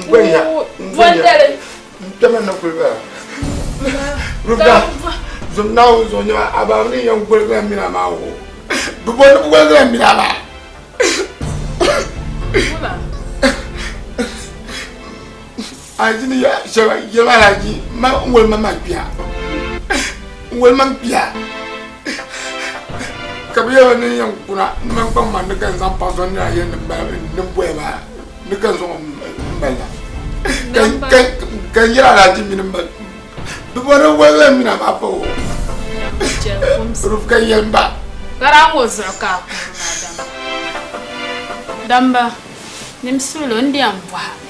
Ngwenya. Vondele. Ntama na kulba. Ruda. Zonao zonya abamni yang kulba mina mawo. Bubon kulba mina ba. Wala. Ajini ya shawa yela laji ma ngol mama pia. Ngol mam pia. Kabiya ni yang kuna mang pang man kan sam pason ya yen nemboe ba. Nikan so mbala. Kan yela laji min mbal. Bubon wala mina ba po. Ruf kan yelba. Karango zaka Damba. Nimsulo ndi amwa.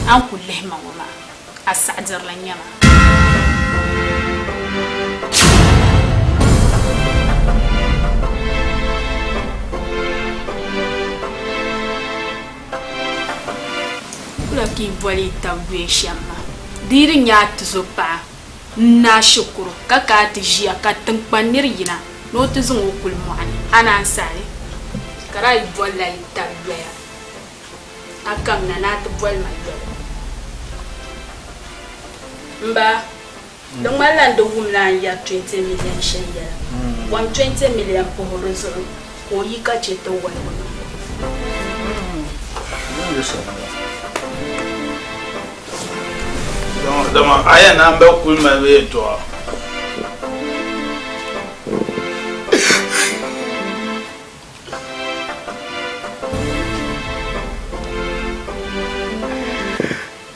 An kulle mama asadir lan yama Laki boli tabwe shama dirin ya tuzopa na shukuru kaka tijia katanpanir yina no tuzun okul muani ana sare karai bolla tabwe akam na nat bol ma Mba, don't maland the woman ya 20 million shaya. 120 million for horizon, or you catch it away. I am not cool my way to her.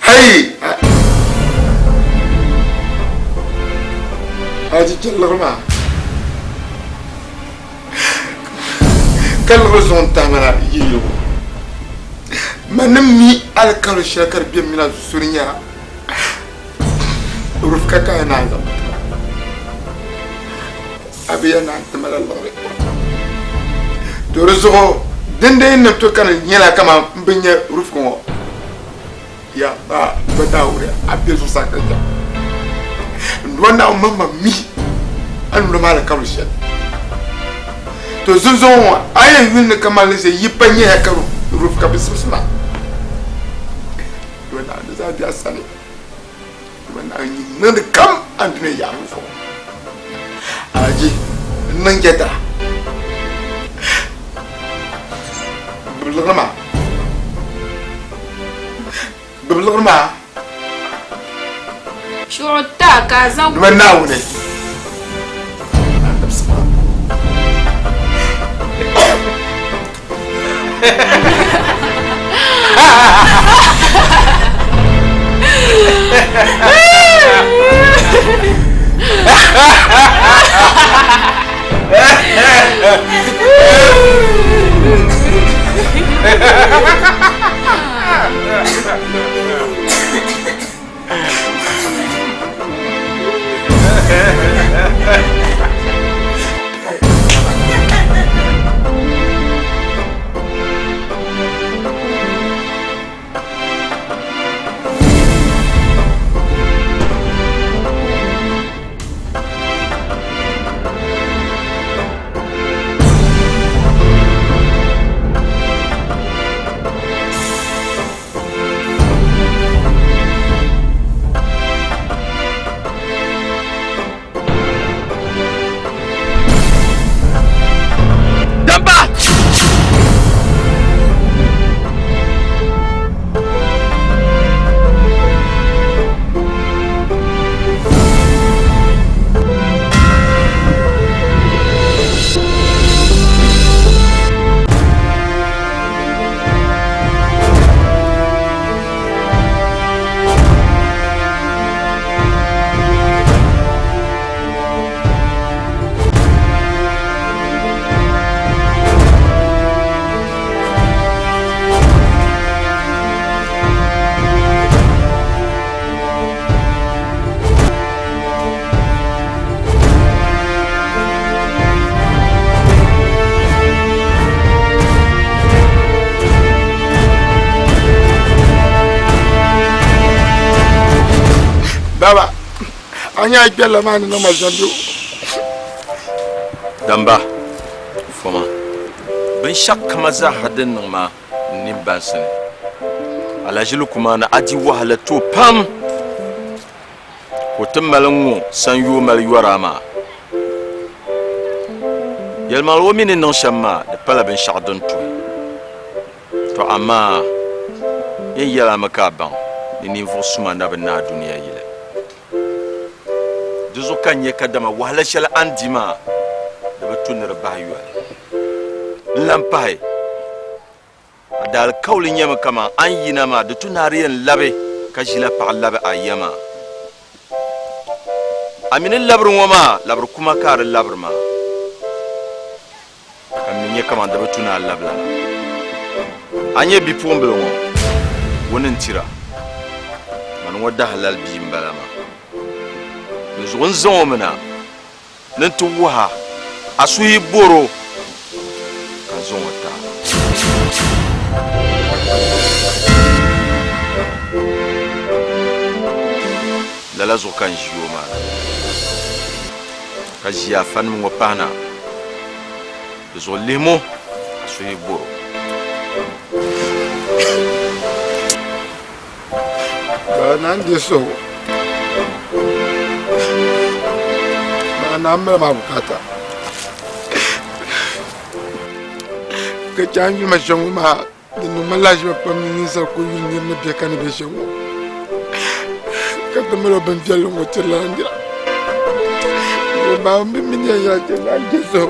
Hey! Aji kellerma. Quelle raison t'amène yio? Manami alkar shakar bien mina surinya. Rufka kainaga. Abiyana tamala lore. Dorozo dende nepto kana nyela kama mbenye rufko. Ya ba badaure abizo sakata. Ndwana mama mi anu mala kalusha to zozo ayen yin kamale se yipanye hakaru ruf kabisma ndwana da dia sane ndwana yin nan kam andune ya mfo aji nangeta biblama Shurta kazan Manawne. Baba, anya ikela mani no mazambi. Damba, foma. Ben shak kamaza hadin ma nimbansin. alajili kuma na adi wahala to pam ko timmalingo san yo mal yorama yelmal wo mini non shamma de pala ben shadon to amma yin yala maka ban ni vo suma na ben na duniya yile duzo kanye kadama wahala shal andima da batunir bayu lampai dal kaulin yama kama an yina ma da tunariyan labe kashila pa labe ayama aminin labrin wama labr kuma kar labr ma kamin ya kama da batuna labla anye bi pombe wo wonin tira man wadda halal bi mbalama nuzun zomina nan tuwa asuyi boro kan zon wata lala zo kan jiyo ma ka jiya fan mo pana zo lemo asuyi boro nan deso na mera mabukata ka changi mashongo ma dinu malaji pa minisa ko yini na be kan be shongo ka tamelo ban jalo mo tilandira ba mbi minya ya te na deso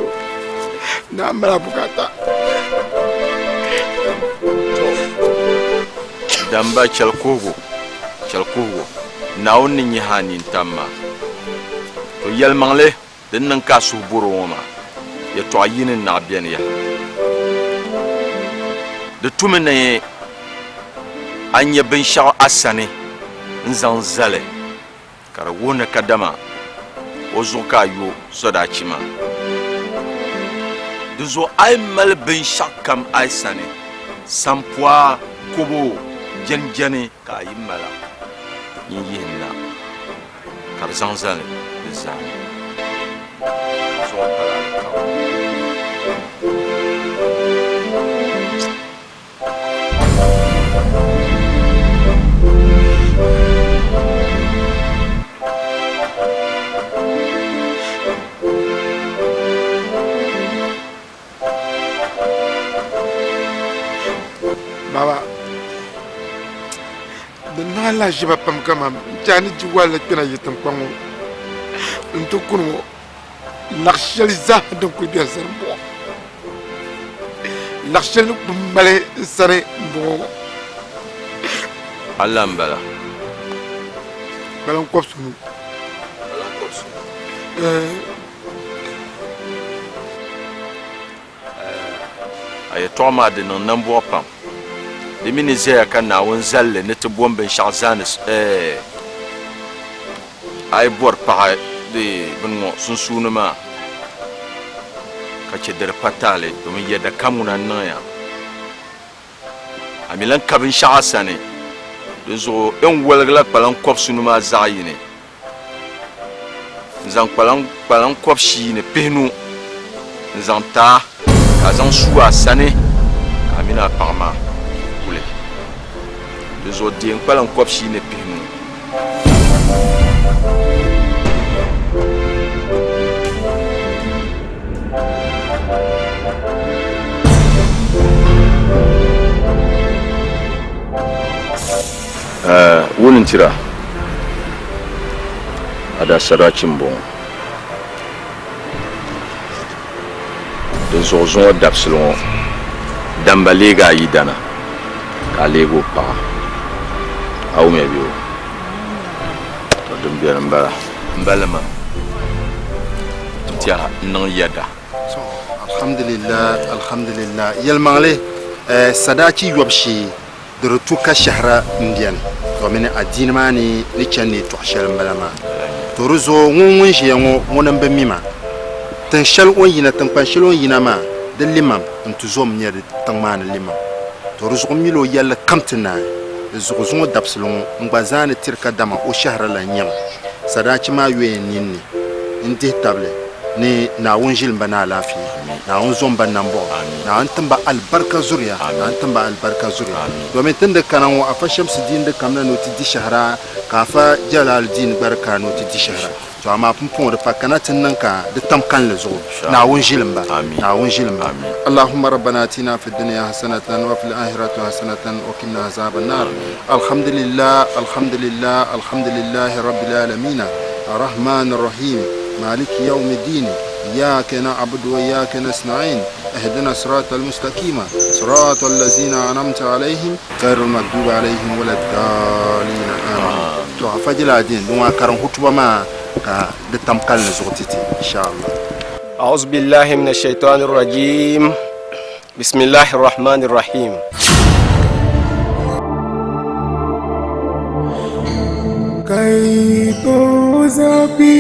na mera mabukata damba chalkogo na wonni nyi hanin tamma to yelmangle den nan ka su buru woma ya to ayinin na biyan ya da tumene anya bin sha asane nzan zale kara wona kadama ozo kayo soda chima duzo ay mal bin shakam ay sane sampwa kobo janjane ka yimala yinna kar zanzale bizani so pala baba na la jiba pam kama jani jiwala pina yitam kwango nto kuno lakshal za don ku biya sarbo lakshal male sare bo Allah mbala balan kopsu ay toma de non nambo pam de minizia kan na won zalle ne to bombe shazans ay bor pa de bungo sunsunuma ka ce der patale to mi yeda kamuna naya amilan kabin shasane de zo en welgla palan kopsunuma zayine zan palan kopshi ne penu zan ta ka zan suwa sane amina parma les autres pas encore chine pinu wonin tira ada saracin bon de zozon d'absolon dambalega yidana kalego pa aw me biyo to dum biya mbalama tiya non yada so alhamdulillah yelmangle sadaci yobshi de rutuka shahra indian to mene adin mani ni chani to shel mbalama to ruzo ngun jiyango ngonan be mima tan shel on yina tan pan shel on yina ma de limam ntuzom nyade tan man limam to ruzo milo yalla kamtana zugo dapslon ngbazane tirka dama o shahra la nyam sadaci ma ywe ninni indi table ni na wun jilin na lafi na wun zomban nan bo na an tamba albarka zuriya na an tamba albarka zuriya domin tun da kanan wa afa Shamsuddin da kamna noti di shahara ka fa Jalaluddin barka noti di shahara to amma pumpon da fakanatin nan ka da tamkan la zo na wun jilin ba Allahumma rabbana atina fid dunya hasanatan wa fil akhirati hasanatan wa qina azaban nar alhamdulillah rabbil alamin الرحمن الرحيم مالك يوم الدين إياك نعبد وإياك نستعين اهدنا الصراط المستقيم صراط الذين أنعمت عليهم غير المغضوب عليهم ولا الضالين آمين تو فجل الدين دون كرم خطبة ما كدتمكن زوتتي إن شاء الله أعوذ بالله من الشيطان الرجيم بسم الله الرحمن الرحيم Kaito zapi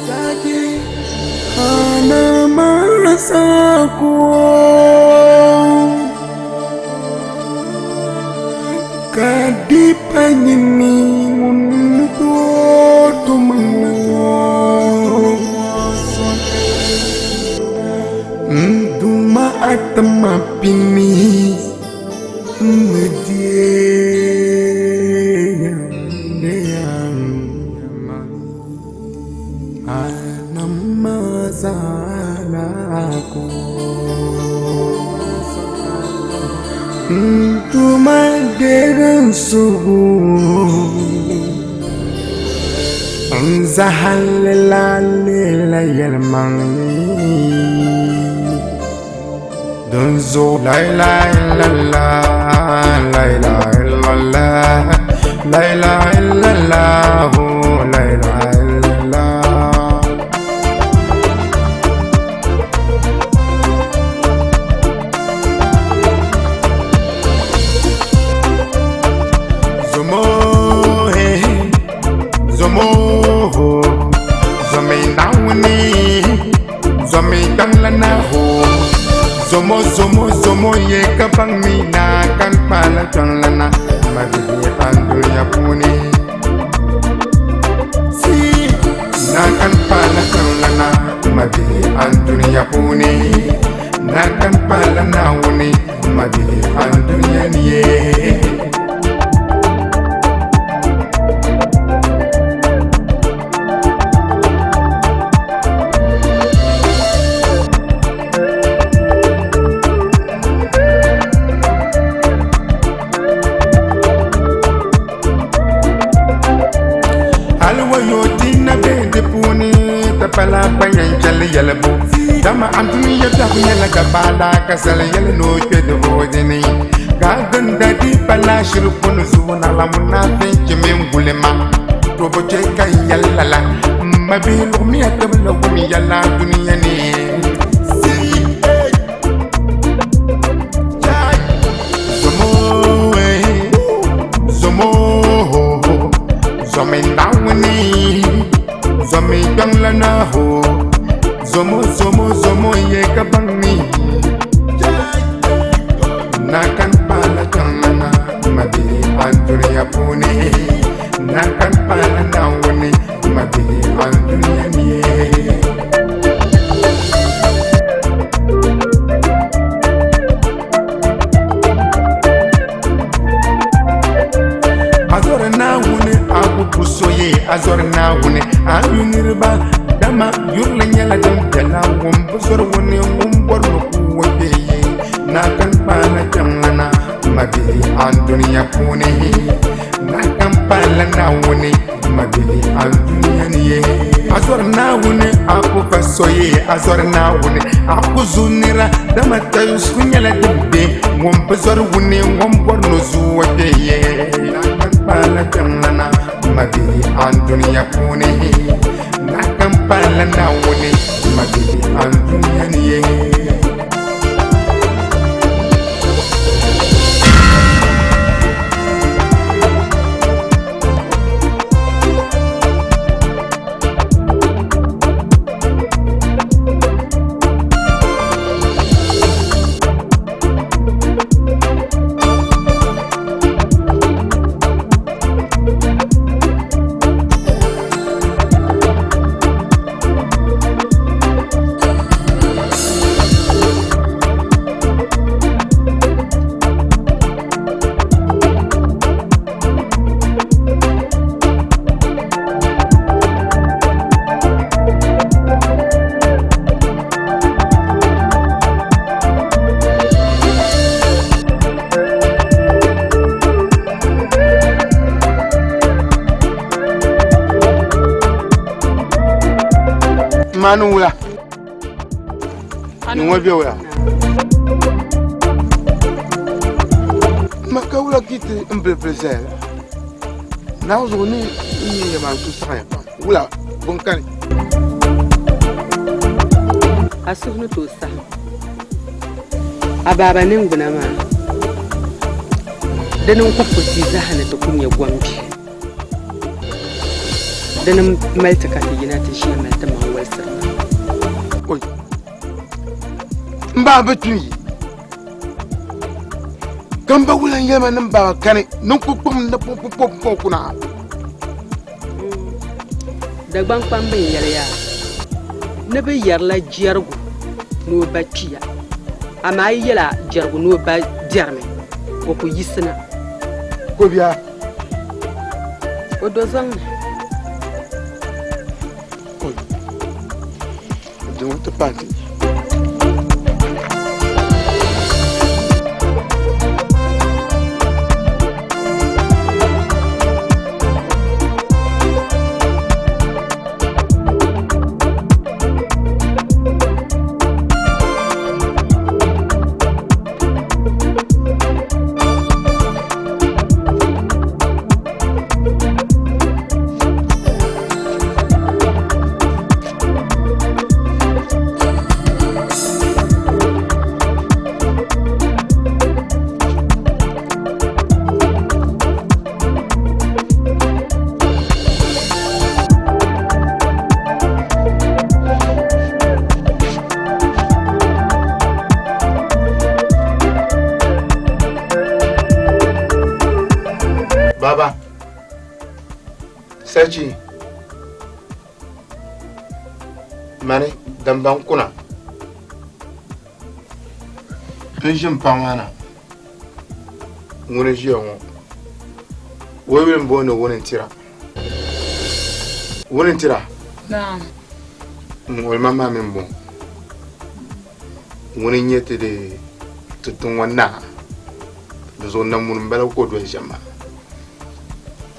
Saki Hana masaku Kadipanyini Untuk tumengu Duma atama pini Donzo la ilaha illallah la ilaha illallah la ilaha illallah la ilaha illallah Zomo Zomi nawni Zomi kanglana ho Zomo ye kapang mina kan pala changlana Mabili andu ya puni Si na kan pala changlana Mabili andu ya puni Na kan pala nawuni Mabili andu ya niye Pala banyan jale yalabo dama antuni ya tabu yala gabala kasala yala no chedo bodini gadan dadi pala shirpun zuna la munafi jimim gulema to boje kay yalla la mabilu mi atabla gumi yalla duniya ni Zomi ganglana ho Zomo ye kabangni Nakan pala ganglana Mabili anturi apune Nakan pala nawani Mabili anturi aniye Azora nawune abu pusoye Azora nawune ayunirba dama yurla nyala dum jala buzor woni borno kuwe na kan pala jamana mabili andunya pune na kan pala na woni mabili andunya niye azor na woni aku fasoye azor na woni aku zunira dama tayus kunyala dubbe buzor woni borno zuwe na kan pala jamana mabili andunya pune na kampala na woni mabili andunya niye manu wula ni ngwa biya wula maka wula kiti mple na uzo ni ya man tu sa ya wula bonkani asubnu to sa ababa nin guna ma danin kufuti zahana ta kunya gwambi danin malta ka tigina ta shi malta ma walsar oi mba batuni gamba wulan yama nan ba kane nan kukkum na pop kuna da gban kwambin yarya na bai yarla jargu no baciya amma yala jargu no ba jarme ko ku yisna ko biya o do zan ko do ta panti Baba, Sachi, Mani, Dambang Kuna, Pension Pamana, Munajion, we will born a one tira. One tira? No. Well, Mamma Mimbo. One yet today to Tungwana. The zone Namun Bella Kodway.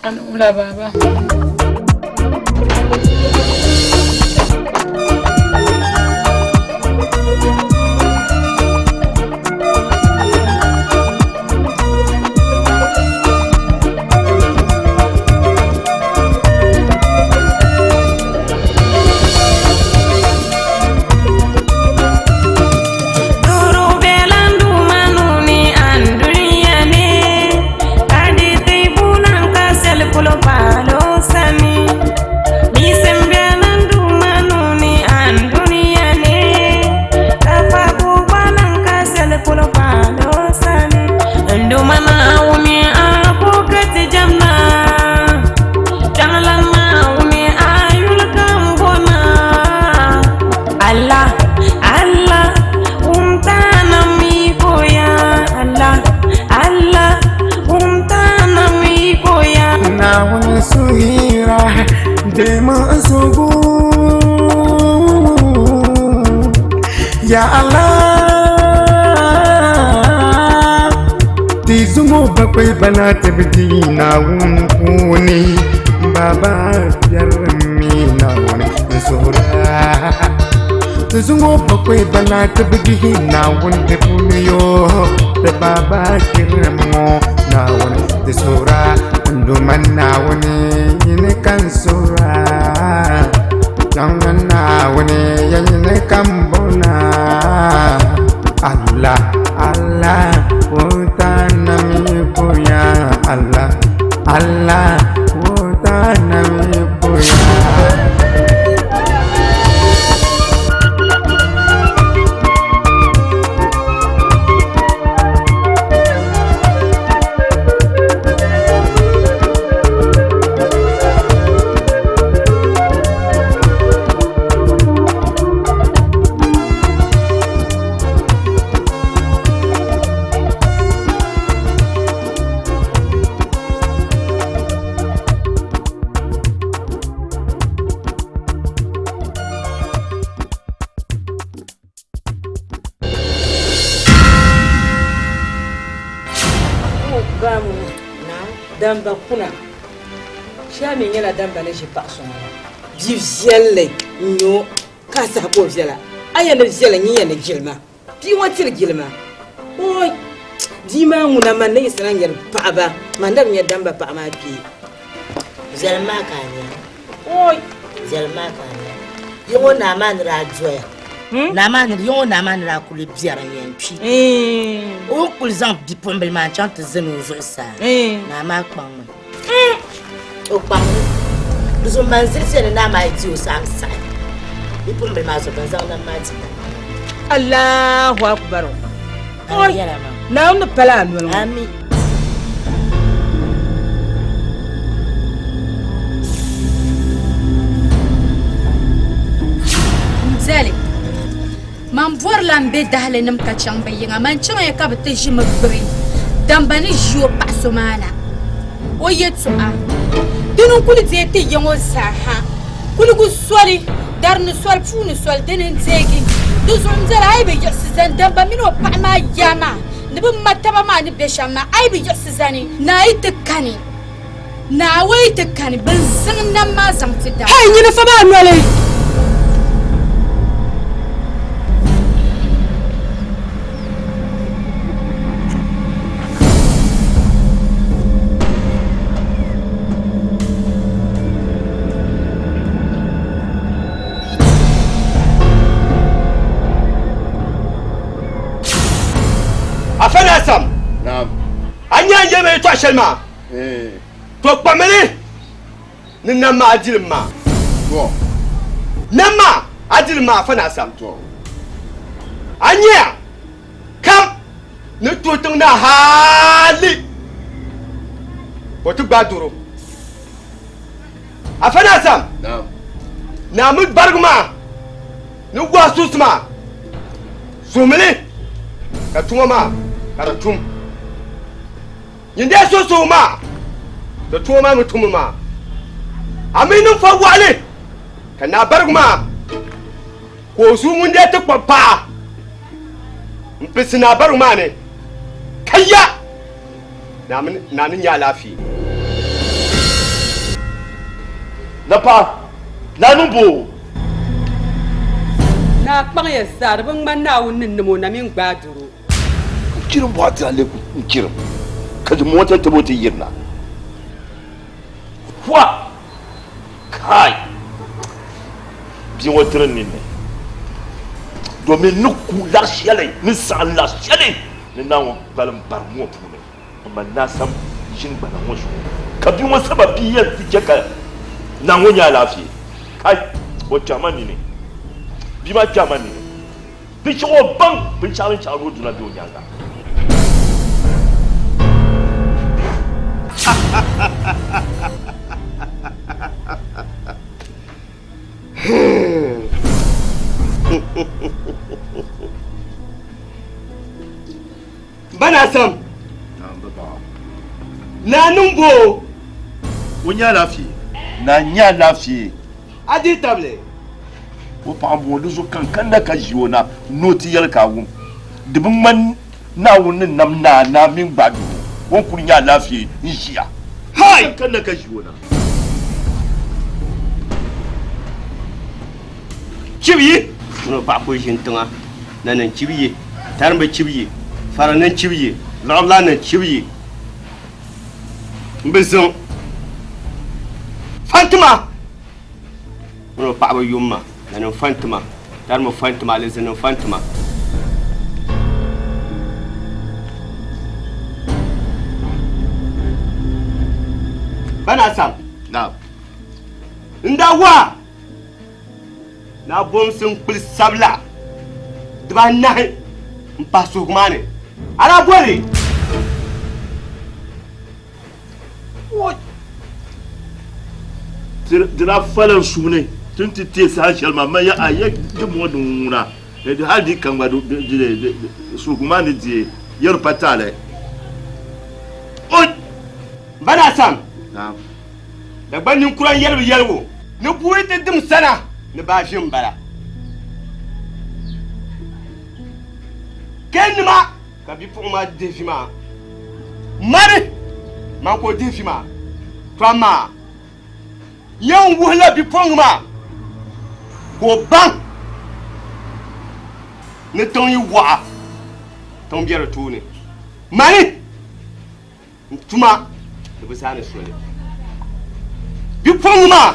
Ula baba. Ya Allah, tizumo bakwai bana tabdi na wunkuni baba yarmi na wani sura. Tizumo bakwai bana tabdi na wani buniyo da baba kirmo na wani sura. Nduman na wani yin kan sura. Jangan nawani yang kambona Allah Allah utanami punya Allah Allah utanami punya damba kuna sha min yana damba ne shi faso bi vielle nyo Casa Bozella. I am a zelling and a gilma. Do you want to gilma? Oh, Dima Munaman is an angel, Papa, Madame Yadamba Pama P. Zelmakanya. Oh, Zelmakanya. You want a man Radjoya. Naman, you want a man Rakulipzia and P. Oh, pour exemple, du premier manchant de Zenoujosa. Namak Pang. Oh, Pang. Nous sommes en Nama Dieu sans ça. Il peut me masser dans un matin. Allah, Wakbaro. Oh, now the Palan will have me. Zeli. Man voir lambe dahle nam kachang bayinga man changa ya kabate jima bri. Dambani jo pasomana. O yetsu a. Dinu kuli zete yango saha. Kuli gu swali dar nu swal fu nu swal denen zegi. Duzum zara ay be yosizan damba mino pa ma yama. Nibu mataba ma ni beshama ay be yosizani. Na itekani. Na wai tekani ben zang na ma zang tida. Hey, you know for man Afanasam. Naam. Anya yeme to shelma. To pamele. Ninama adilma. To. Nama adilma afanasam to. Anya. Kam. Ne to tung na hali. Potu baduro. Afanasam. Naam. Namut bargma. Nu gwa susma. Sumele. Katuma karatum. Yinde so ma. Da tuma mutum ma. Aminu fa wale. Kana bargma. Ko su mun da ta kwapa. Mpisi na bargma ne. Kayya. Nanin ya lafi. Napa. Nanumbo. Na kpang ya sar bang manna wunin nimo na min gbaduro. Kirim boati aleku kirim. Kaji mota ta bota yirna. Wa. Kai. Bi wotrin ni ne. Domin nuku la shele, ni san la shele. Ni nawo balam barmo pune. Amma na sam shin bana mo shu. Ka bi mo sababi yan tike ka. Na wonya lafi. Kai, o chamani ne. Bi ma chamani ne. Bi cho bang, bi chamin charo duna bi onyanga. Banasam. Na numbo. Wonya lafi. Na nya lafi. Adi table. Wo pa bon do zo kankan da ka jiona noti yel ka wu. Dibin man na wunin nam na min gbadu. Won kun nya lafi njiya. Hai kan da ka jiona. Chibi. No pa ko jintunga. Nanan chibi. Tarmba chibi. Faranan chibi. Lamla chibi. Mbezon. Fatima. No pa ba yumma. Nanan Fatima. Tarmo Fatima lezen Fatima. Banasam. Na. Ndawa. Na bom sun kul sabla. Dba nahi. Mpasu kumane. Ala bole. What? Dira falan sune. Tunti te sa shalma ma ya aye de moduna. De hadi kan ba de su kumane die yer patale. Oi. Banasam. Na. Da banin kuran yelwo. Ni buwe te dim sana. Ni ba jin bala. Kenma ka bi pour ma defima. Mari man ko defima. Fama. Yan wuhla bi pour ma. Ko ban ni tiŋ yi waɣa tiŋ bɛ di tooni mani n tuma ni bi zaa ni soli bipuɣungi maa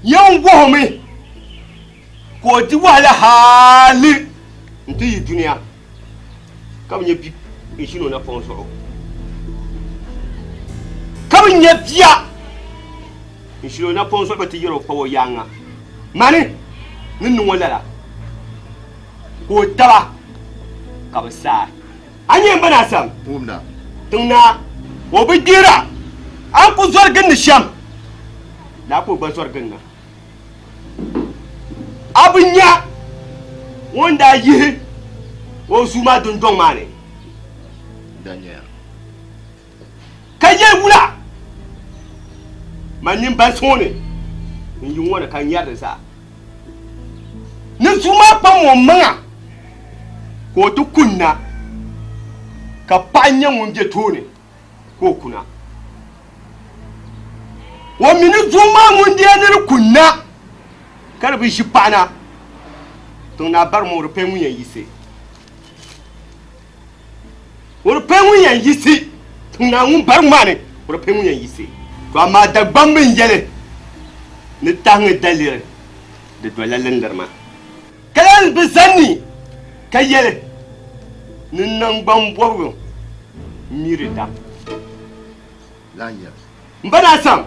yɛn wuhimi ka o di wahala haali n ti yi duniya ka bi nyɛ bi n ʒini o napɔŋ zuɣu ka bi nyɛ bia n ʒini o napɔŋ zuɣu bi ti yɛri o pa o yaaŋa mani ni niŋ o lala ka o daba ka bi saa a nyɛ n ba na sam tiŋ na o bi deera an ku zɔri gindi shɛm la ko gba zɔri ginda a bi nya ŋun daa yihi o zuu maa dundɔŋ maa ni ka yɛ wula ma nimban sooni n yi ŋɔ ni ka nyɛri di zaa ni zuu maa pam o maŋa ka o ti kunna ka paɣa nyɛ ŋun bɛ tooni ka o kuna o mini zuu maa ŋun deei ni di kunna ka di bi ʒi paɣa na tiŋ na bari ma o di pɛi ŋun yɛn yisi o di pɛi ŋun yɛn yisi tiŋ na ŋun bari ŋmaa ni o di pɛi ŋun yɛn yisi to amaa dagbam bin yɛli ni tahiŋi daliri di dola lindirima ka lan bi zanni ka yɛli ni nangban bɔbigu miri dam n ba na sam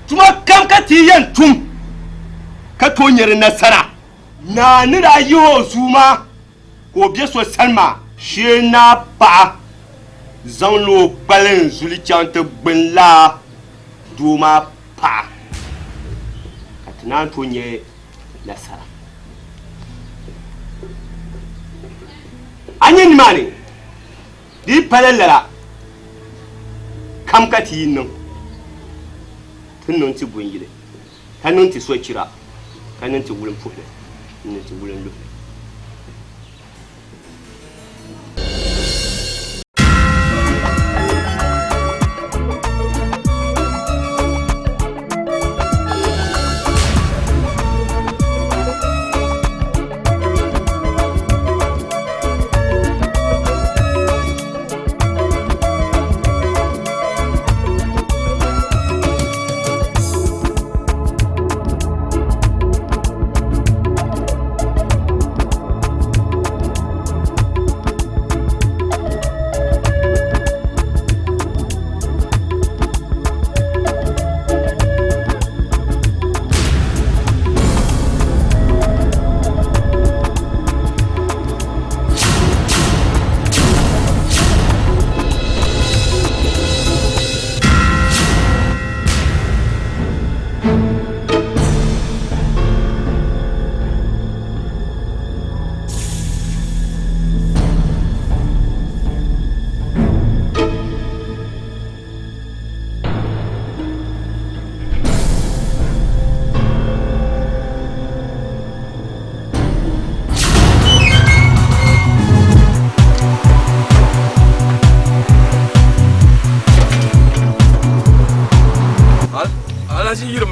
tuma kam ka ti yɛn tum ka to nyɛri nasara naa ni daa yi o zuu maa ka o bɛ so sani maa shee naa paɣa zaŋ li o kpali n zuli chaŋ ti gbini laa doo maa paɣa ka ti naan to nyɛ nasara a nyɛ nimaani di yi pala lala kam ka ti yi niŋ ti niŋ ti bun yili ka niŋ ti so chira ka niŋ ti wulim puhili niŋ ti wulim luhili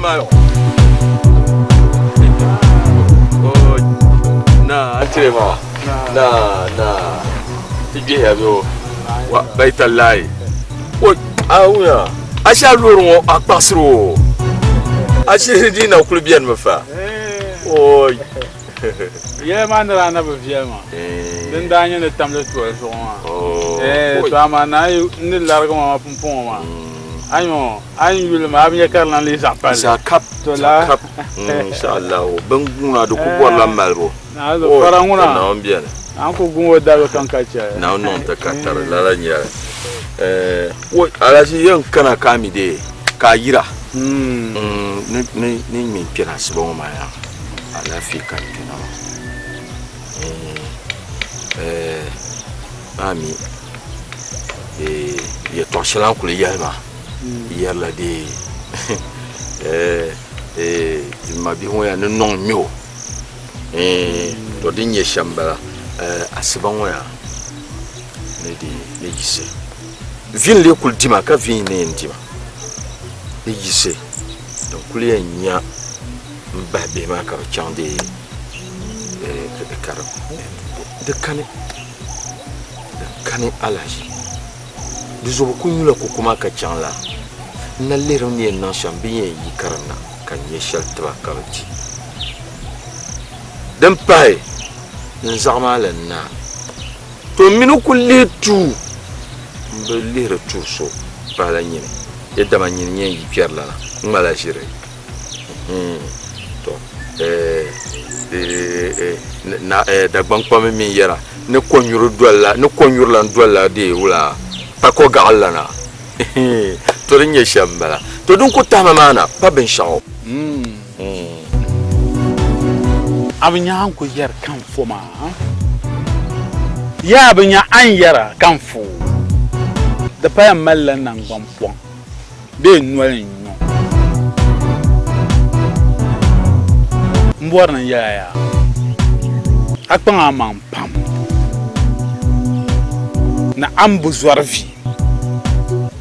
Mayo. Oh, na antrema. Na. Tigi hebyo. Wa baitalai. Oh, auya. Asha loro akpasro. Asha dina kulbian mafa. Oh. Ye manra na bviema. Den danya ne tamle to so ma. Oh. To amana ni largo ma pumpon ma. Ayo wil ma abiya karlan li zapal zakap to la inshallah banguna do ko wala malro na do faranguna na ambien an ko gunwo da kan kacha na non ta katar la la nya wo alaji yan kana kami de ka yira ni mi pira sbo ma ya ala fi kan kina ami ye to shalan kule yalma yalla de ma bi hoya no non mio to dinye shambala asiban waya ne di yise vin le kul dima ka vin ne ndima yise donc kul nya mbabe ma ka chande karam de kane alaji du zo ku nyula ko kuma ka chanla na lero ni na shambiye yi karamna kan ye shaltwa kalti dan pai nzama lanna to minu kulli tu mbelire tu so bala nyine yadda man nyine yi pierla na ngala jire to na da bankpa mi yera ne konyuru dolla de wula pako gallana to rinye shambala to dun ko tama mana pa ben shawo abinya han ko yar kan foma ya abinya an yara kan fu da pa mallan nan gbampon be nwalin no mbor nan ya akpan amam pam na ambu zwarvi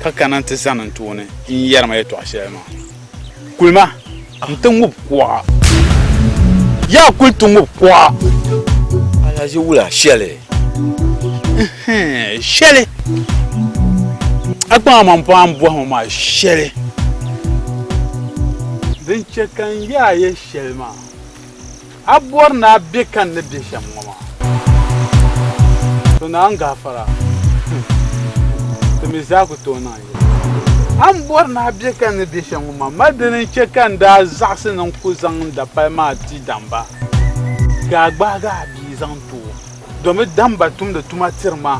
kakanan te zanan tone in yarma yeto ashema kulma ntungu kwa ya kultungu kwa ala je wula shele shele akpan amam pam bo ma shele din chekan ya ye shelma abuwar na bekan na beshan mama to na an gafara to me za ku to na yi an buwar na bekan na beshan mama madinin cekan da zaksin nan kuzan da faima ti damba ga gbaga bi zan to domin damba tum da tumatir ma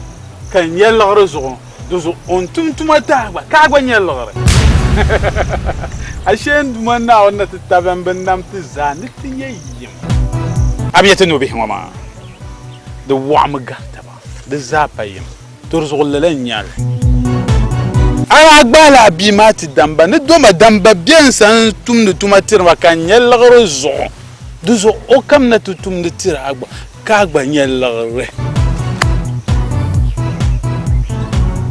kan yallar zo dozo on tum tumata ba ka gwan yallar ashe man na wannan tattaban bin nam tizani tin yayyim abiyata no bihin wama da wa'am gataba da zapayim turzullalan yal ara gbala bi mati damba ne doma damba bien san tum de tumatir makan yelgro zo duzo o kam na tum de tira agba ka agba yelgre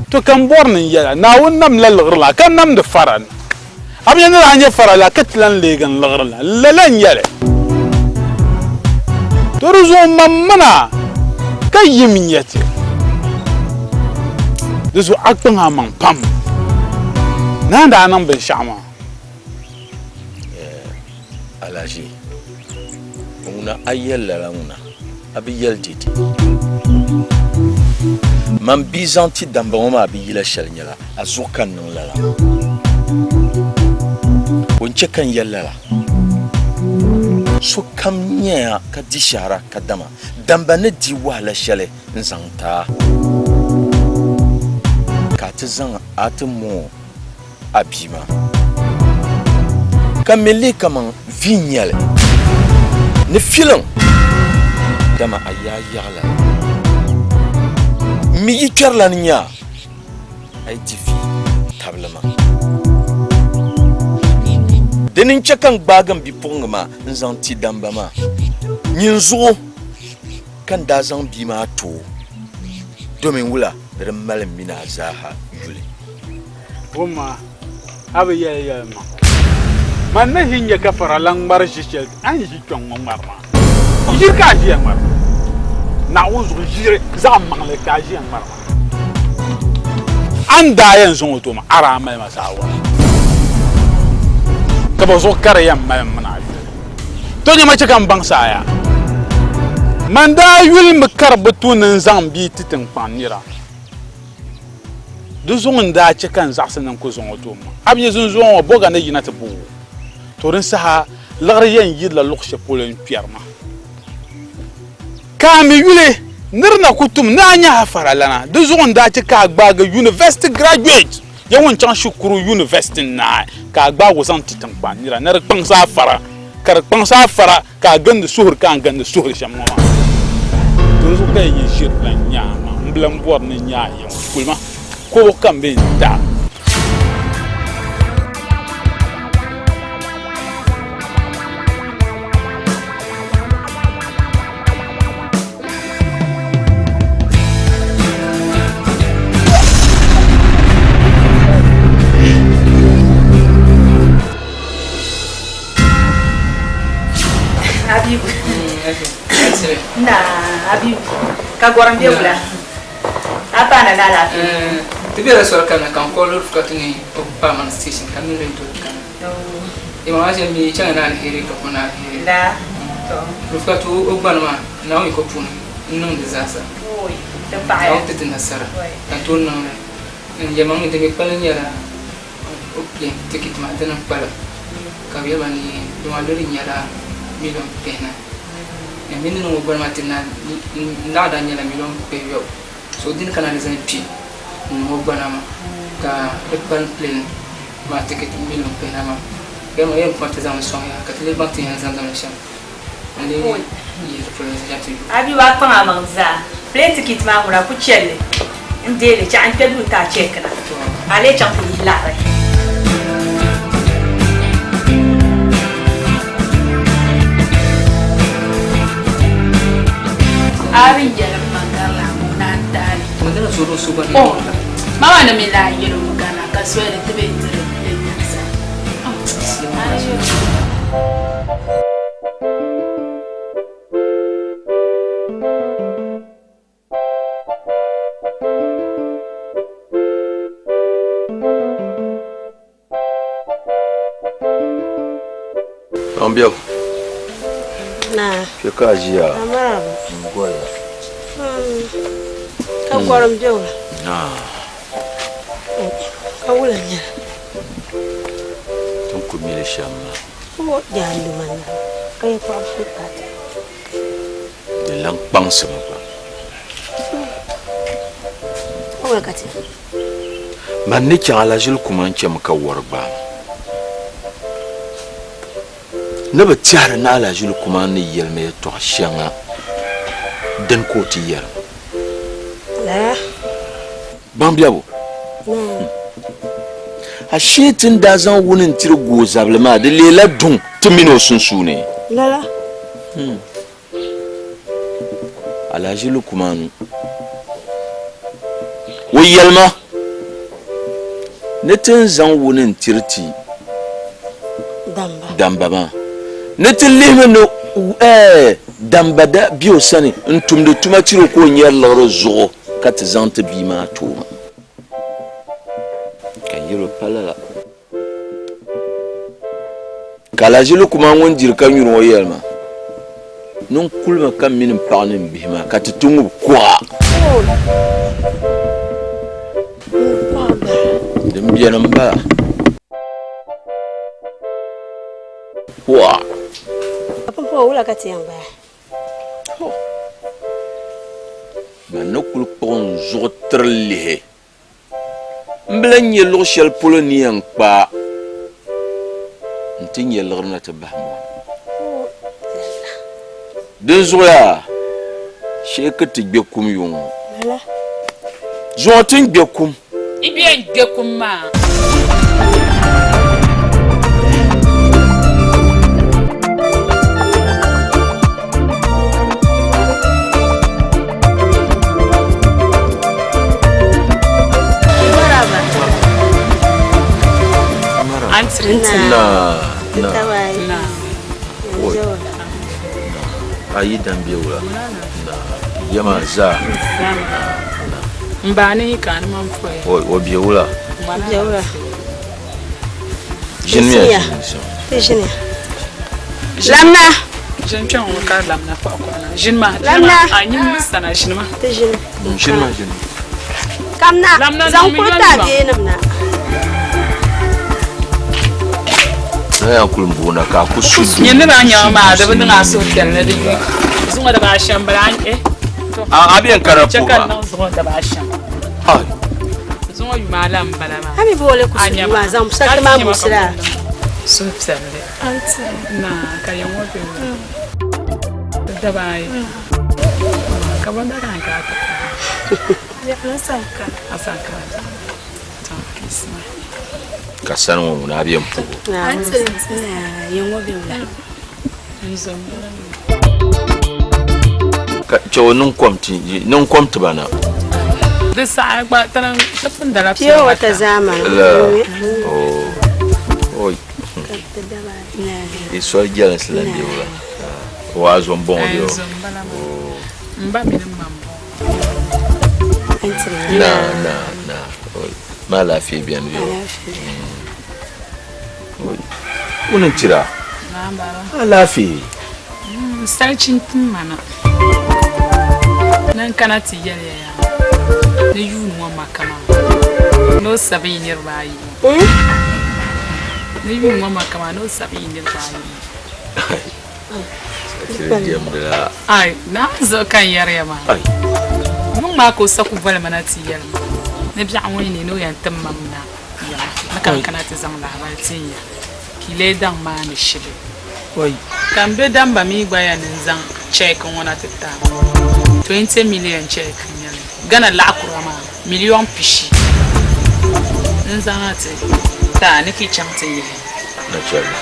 to kan bornin yala na wonnam lalgrla kan nam de faran abiyana anya farala katlan legan lagrla lalan yale Toruzo mamana kayiminyati Duzu akpan amang pam Nanda anam ben shama alaji una ayella la una abiyel diti man bizanti damboma abiyila shalnyala azukan non la wonche kan yella la so kam nya ka dishara kadama damba ne di wala shale nzanta ka tizan atmo abima kameli kaman vignale ne filan dama ayayala mi yiterla nya ay difi tablama denin cekan bagan bi pongma nzanti damba ma nyinzo kan da zan bi ma to domin wula da malam mina zaha yule kuma abiya ma man na hinya kafara lang mar shishel an shi ton marma yirka ji mar na uzu jire za mangle ka ji marma an da yanzu to ma ara mai masawa kaba zo kare yamma mana to ne mace kan ban saya man da yul mu karbutunin zambi titin kwanira du zon da ce kan zaksanan ku zon to ma abiye zon zon boga na yina ta bu to rin sa lagriyan yidla lukshe polen pierma kami yule nirna kutum na nya fara lana du zon da ce ka gbaga university graduate yawon can shukuru university na ka gba wasan titan kwanira na rikpan safara ka rikpan safara ka ganda suhur kan ganda suhur shamma to su kai yi shirlan nyama mblan bor ne nyaaya kulma ko kan ben da Nah, Abi ka goram be wala apa na la tibe la sor kana kan ko lor fatini o pa man station kan mi len to kan e ma je mi changa na heri ko na heri la to rufatu o banma na o ko pun non desasa oi te pa ya te tin nasara kan to na nje mang ni te pala nyara o bien tikit ma te na pala ka bi bani do ma lori nyara milon pena e min no banma tinna na da nyala milon pe yo so din kana les pi no banama ka ban plane ma ticket milon penama gamo yem partizan so ya ka tele banti en zan dans cham ali yi representative abi wa pa manza plane ticket ma mura ku chelle ndele cha an pedu ta check na ale cha ku la re Ari jalan mangala munandali. Magana suru suba ni. Oh, mama na mila yelo mugana kaswele tebe nzere nyanza. Ambiao. Na. Fica dia. Amava. Ngoya. Ka gwaram biyo. Ah. Ka wulanya. Ton ko mi le shamma. Ko jandu man. Kay ko afita. De lang pang sama ba. Ko wakati. Man ne ki ala jil kuma nke maka warba. Na ba tiyar na ala jil kuma ne yelme to shanga. Den ko ti yar. La. Bambiabo. A shetin da zan wunin tirgo zablema da lela dun tumino sun sune. Lala. Alhaji Lukmanu. Wayalma. Netin zan wunin tirti. Damba ma. Netin lehme no damba da biyo sani ntumde tuma tiro ko nyar laro zo kat zante bima tuma. Kayiro palala. Kalaji Lukman won dir kan yuro yelma. Non kulma kam min panin bima kat tungu kwa. Dem biyanam ba. Wa. Apa po wala kati yang ba? Manokul pon zotrele. Mblenye lo shel poloni yang pa. Ntinye lorna te bahmo. Denzoya. Shekati gbekum yung. Lala. Zotin gbekum. Ibien gbekum ma. Na. Ayi dambiwa. Yama za. Mbani kan man foi. O biula. Biula. Jinmia. Jinmia. Lamna. Jinchon ka lamna fa ko na. Jinma. Lamna. Anyin sana jinma. Jinma. Kamna. Zan kurta ge namna. Ya kulmbuna ka kusudu. Yende ba nyama da bin na so kelle da yi. Zuma da ba shan bran Abiyan karapo. Chekan nan zuma da ba shan. Ai. Zuma yu malam balama. Ami bole kusudu ma zam saka ma musira. So tsande. Ante na kayan wobe. Da bai. Ka banda kan ka. Ya asanka. Asanka. Ta kisma. Kasan mu na biyan fugo. Ante na yan wobe wala. Ka cewa nun kwamti bana. Da sa'a ba tanan tafin da lafiya. Fiye wata zamani. Oi. Isso é de alas lá de lá. O azo bom de. Mba mine mambo. Na. Ma lafiya bien yo. Unan tira. Na bara. Lafiya. Sarcin tin mana. Nan kana tiyar ya. Ne yu mo makama. No sabi ni bayi. Ne yu mo makama no sabi ni bayi. Ai, na zo kan yare ma. Ai. Mun ma ko saku vala mana tiyar. Ne bi an wani ne no yan tamma na. Ya, na kan kana ta zama labar tinya. Kile dan ma ni shibe. Oi. Kan be dan ba mi gba ya nzan check wona tata. 20 million check nyale. Gana la akura ma million pishi. Nzan ate. Ta ni ki chamte yi. Na chale.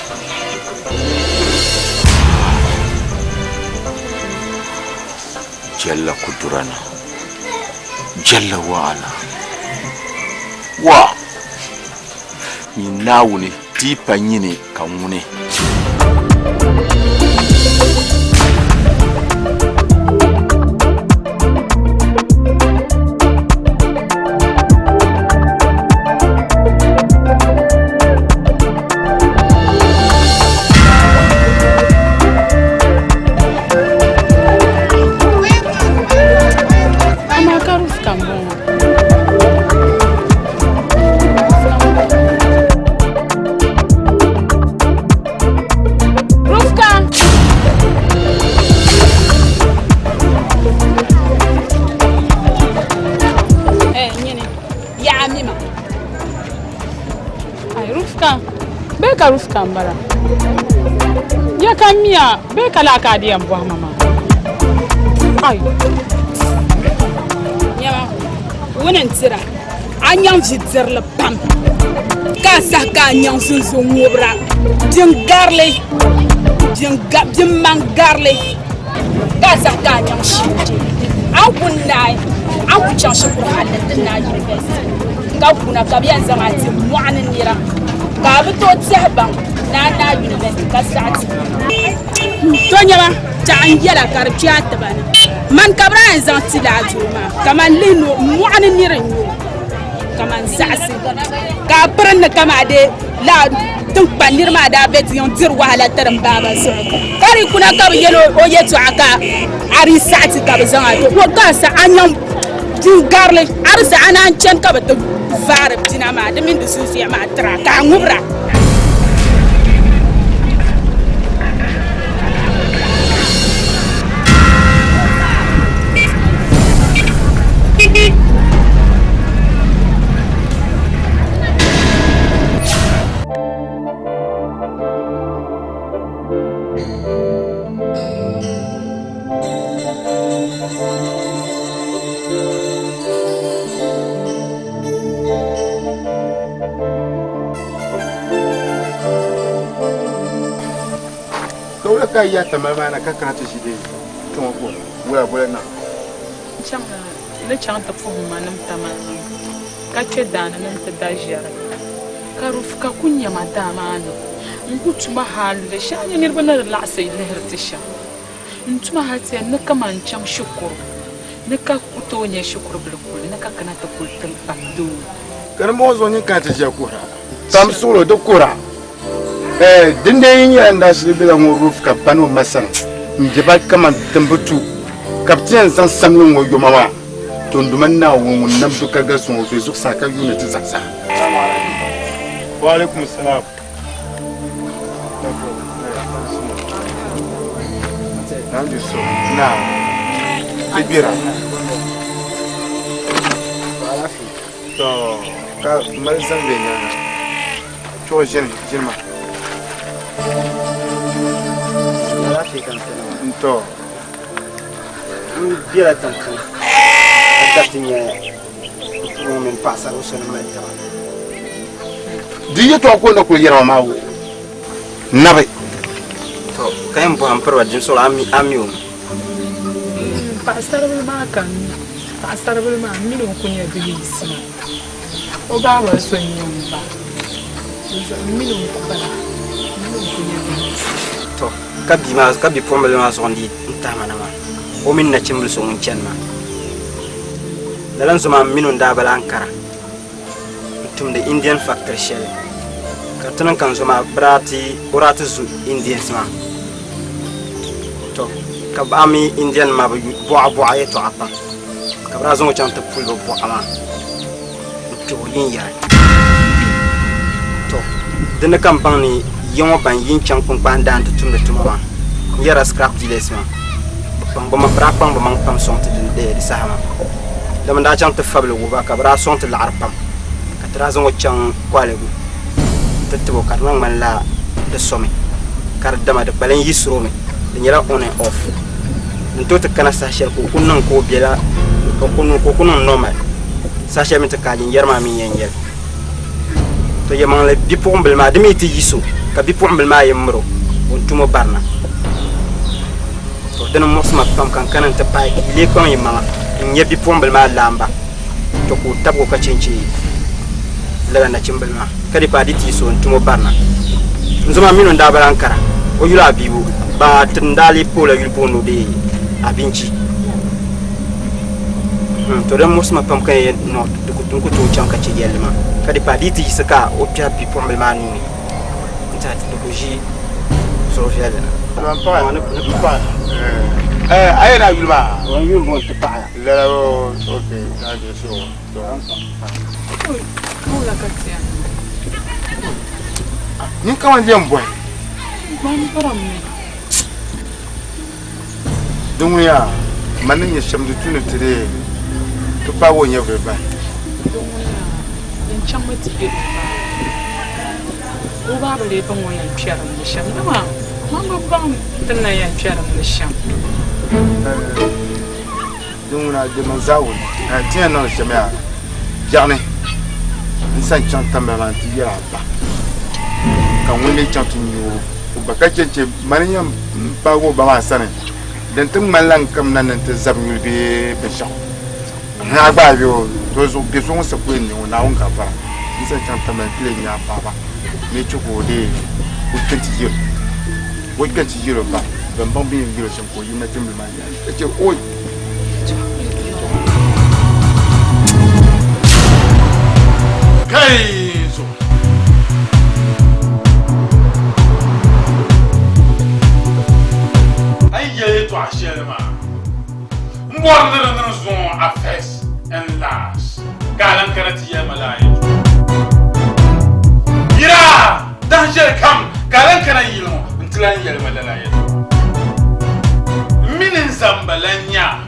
Jalla kudurana. Jalla wala. Wa. Ni nawuni tipa nyini kamune. Rufkan bara ya kamia be kala ka diyan bo mama ai nyama wonen tira anyam fitir le pam ka sa ka nyam sun ngobra din garle din man garle ka sa ka nyam shi an kunna an ku chan shi qur'an din na university ga kuna ka biyan zama ti mu'anin nira ka bi to tsaba na university ka sati to nyama ta an yala karfiya ta bana man kabra en zanti la juma kaman lino mu'anin niran yo kaman zasi ka pran kama de la tun panir ma da bet yon dir wala taran baba so kari kuna ka yelo o yeto aka ari sati ka bazan to ko ka sa anyam din garle arsa anan chen ka bat fara bina ma da min da susiya ma tra ka ngubra ka ya tamama na ka kana shi dai to ko wura bole na chama le chanta fu manam tamama ka che dana nan ta dajiyar ka rufka kunya madama no ngutuma halle shani nirbana la sai lehirtisha ntuma hatiya naka mancham shukuru naka kutonya shukuru bulkul naka kana ta kultul abdu kana mo zo ni ka ta je kura tam solo do kura dinde yin ya nda shi bila mo roof ka pano masan njiba kama tambutu kapten san samlin wo yo mama to nduman na wo mun nam to kaga so fe su saka unit zaksa wa alaikum assalam nanju so na tibira to ka mal zambe na to jema Então, dia tanto, até tinha um homem passa o seu nome então. Dia tu aku nak kuliah mau, nabe. To, kayak bukan perwajib soal ami. Pastor belum minum punya gelis. Oga waswa nyumba. Minum kubala. Minum punya gelis. To, kabi problema sondi ntama nama. o min na chimbul so mun chen ma dalan zuma minun da bala ankara tum de Indian factory shell ka tunan kan zuma urati zu Indian ma to ka ba mi Indian ma bu aye to apa ka bra zo chan ta pul bu ama to yin ya to dana kan ban ni yongo ban yin chan kun ban dan tum de tuma yara scrap village ma ba ma bra pam ba man pam son te de sahama dama da chan ta fablo go ba ka bra son te la arpam ka tra zo chan kwale go tetbo karnang man la de somme kar dama de balen yisro me de nyala on and off nto te kana sa shel ko kunnan ko biela ko kunnan normal sa shel mi te ka jin yerma mi yengel to yemang le bi pour mbel ma demi te yiso ka bi pour mbel ma yemro on tumo barna to dana mosma pam kan kanan te pa ile ko yemanga nye bi pour mbel ma lamba to ko tabgo ka chenchi la na chimbel ma kadi pa diti so ntumo barna nzoma mino ndabala ankara o yula bibu ba tndali pola yulpono de abinci to dem mosma pam kay no to ko to chanka ci yelma kadi pa diti saka o pia bi pombel ma ni ta to ji so fiala ay na yulma on yul bon te pa la okay na de so Kula katia. Ni kama ndiye mbwa. Bani param. Dunguya, manin ya shamdu tunu tire. To pa wonya beba. Dunguya, yan chamma tibe. O ba bale ban wonya piara mu sham. Dama, manga ban tanna ya piara mu sham. Dunguna de manzawo. Tiens non chamia. Jarne. Nsan chanta melanti ya ba kan wani chantu yo ba ka cece maniyan ba go ba ma sanin dan tun mallan kam nan ta zamul be sha na ba yo to zo be so sa ko ni na on ka fara nsan chanta melanti ya ba me chuko de ko kanti yo ba ban ban bi yo shan ko yi na tin ma ya ce oi Kaizo. Aïe, toi, chérie, mordre zon a fes en las. Galan karatiya malay. Ira, danger kam. Galan kana yilmo. Ntlan yel malay. Minin zambalanya.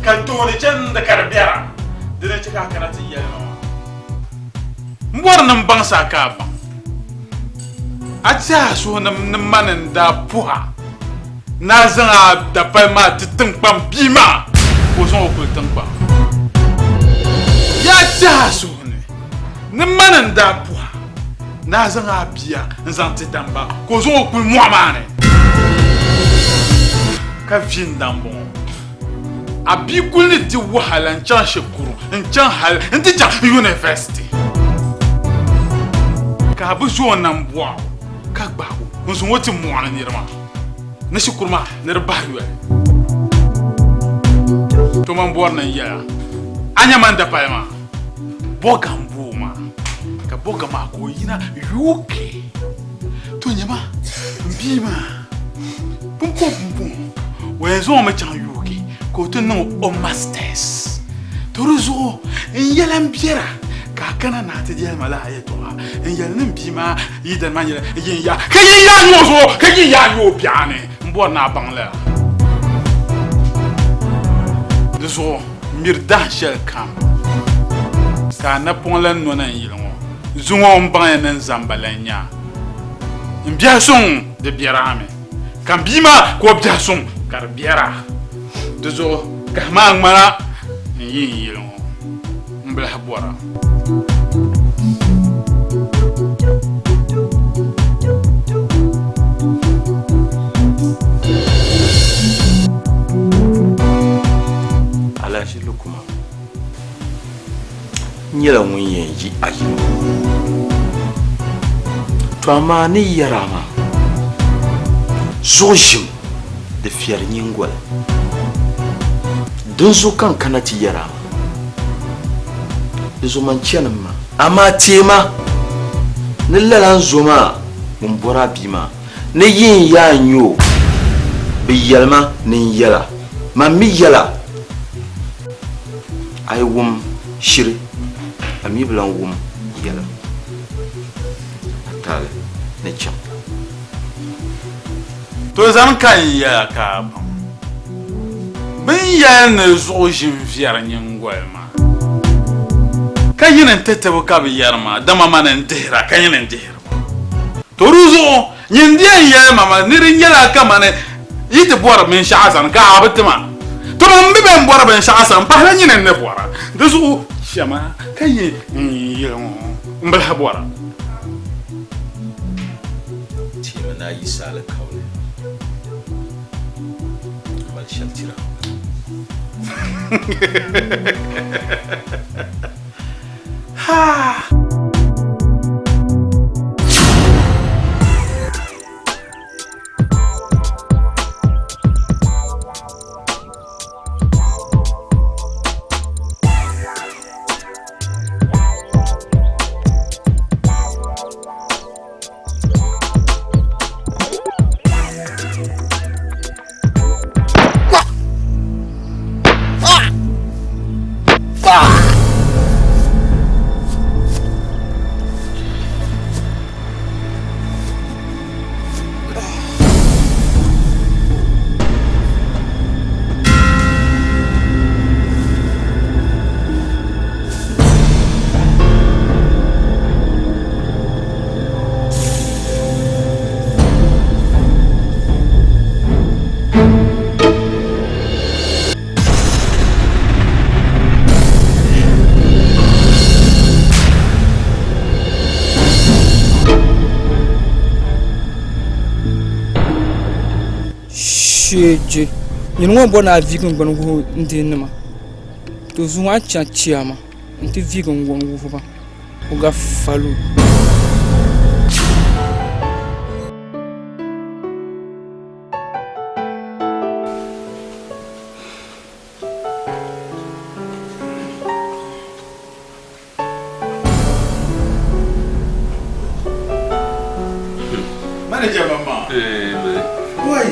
Kantone janda karbiara. Dina chika karatiya no. Mbor nam bangsa ka bang acha so nam manan da puha na zanga da palma titin pam bima ko so ko tin pa ya cha so ne manan da puha na zanga biya nzanti damba ko so ko mo mane ka vin dambo abi kulni di wahala nchan shekuru nchan hal nti ja university ka bu zo nan bua ka gba ko so woti mo an nirma na shukurma nirba yuwa to man bor nan ya anya man da palma bogam buma ka bogama ko yina yuke to nyama bima pum wezo me chan yuke ko to no o masters to ruzo yelam biera kakana na te dia mala ayeto en yalnim bima yidan manyela yin ya kayin ya nyozo kayin ya yo biane mbo na bangla deso mirda shel kam kana ponlan nonan yilmo zungo mbanya nan zambalanya mbiason de bierame kan bima ko biason kar biera deso kama ngmara yin yilmo mbla habora ala shi lukuma nyela mun yanji ayi to amma ni yarama zojim de fier nyingwal dunzu kan kanati yara izo man cianan ma amma tema nillalan zoma mun bora bima ne yin ya nyo bi yalma nin yala ma mi yala ai wum shiri ami blan wum yala atale ne cham to zan kan ya ka bin ya ne zo jin fiyar nyin gwalma kan yin tattabo ka bi yarma dama manan dehra kan yin dehra to ruzo nyin dia ya mama nirin yala ka mane yiti bora min sha'asan ka abatima to mun bi ben bora ben sha'asan pa la yin ne bora dusu shama kan yin mbal bora na yi sala kawai mal shaltira ha Sheje yin won bona vigun gon go ndinma to zuwa chachiama nti vigun gon go ba uga falu manager mama why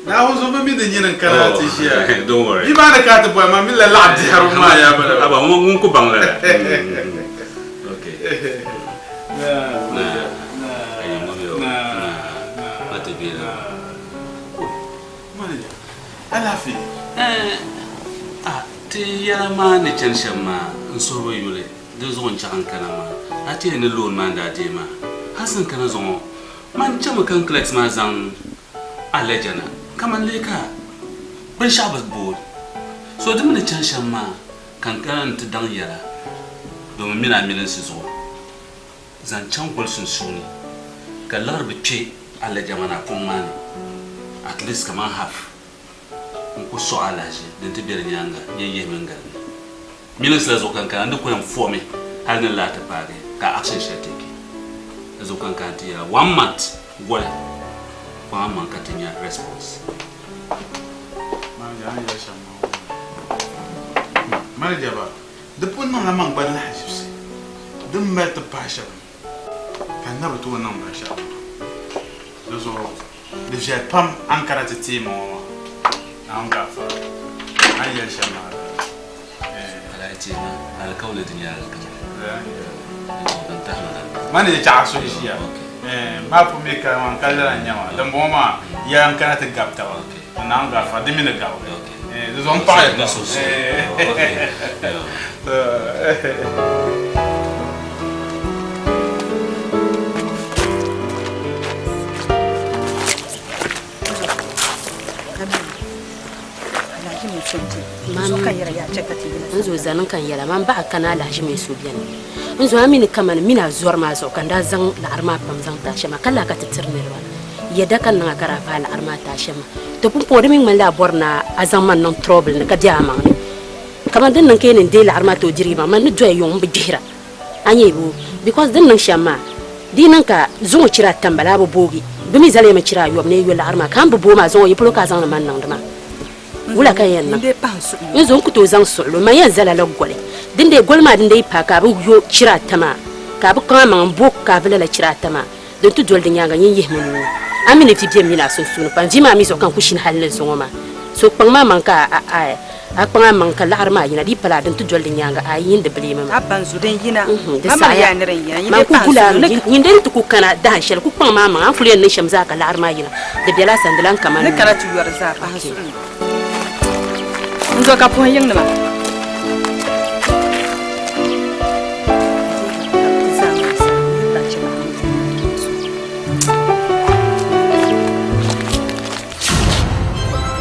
now so be the nyin karate here don't worry you man ka to boy ma mi la labdi haru ma ya bala aba mun ko bangla okay manager alafi te ya ma ne chanshan ma nso ro yule de zo nchakan kana ma ati ne loan ma da de ma hasan kana zo man chama kan klex ma zan alejana kaman leka ban shabas bod so dum ne chanshan ma kan kan ta dan yara domin mina minin su zo zan chan gol sun suni ka larbe ce alejama na kun mani at least kaman half ko so alaje den te ber nyanga yeye mengal minin su zo kan kan da ko yan fome har ne la ta pare ka action she take zo kan kan ti 1 month gol fa man ka tinya response manager ba depuis non la manque pas de la justice de mettre pas cher quand na retour non pas cher deux euros de j'ai pas en karaté team en gafa aïe chama ala team ala kawle dunya manager cha so ici ma pour me ka man kala nyama dan boma ya en karaté gapta na en gafa 2000 gawa nous on parle de ça. Nzo zanan kan yala man ba kana laji mai so biyan nzo amini kamal mina zuwar ma zo kan da zan la arma pam zan ta shema kala ka titirnerwa yadda kan na kara fa la arma ta shema to pun podi min mala borna azaman non trouble ka diama kaman din nan kenen de la arma to dirima man do yom bi dihra anyebu because din nan shama dinan ka zuwa cira tambala bo bogi bimi zale ma cira yom ne yo la arma kan bo ma zo yi plo ka zan man nan dama wula ka yenna Inde pansu. nzo ku to zan solo ma yan zala la gole dinde gol ma dinde pa ka bu yo chira tama ka bu kan man bo ka vela la chira tama don tu dol dinya ga yin yehmu amine fi bi mi la so sunu pa vi ma mi so kan ku shin halle so ma so pang ma man ka a pang man ka la arma yina di pala don tu dol dinya ga ayin de blima ma Abban su den yina. de Mama ya ne ran yina. ma ku kula yin den tu ku kana da shel ku pang ma man fulen ne shamza ka la arma yina de bela sandalan kaman Ne kana tu yor za pa hasu. Nzo ka po yin ma.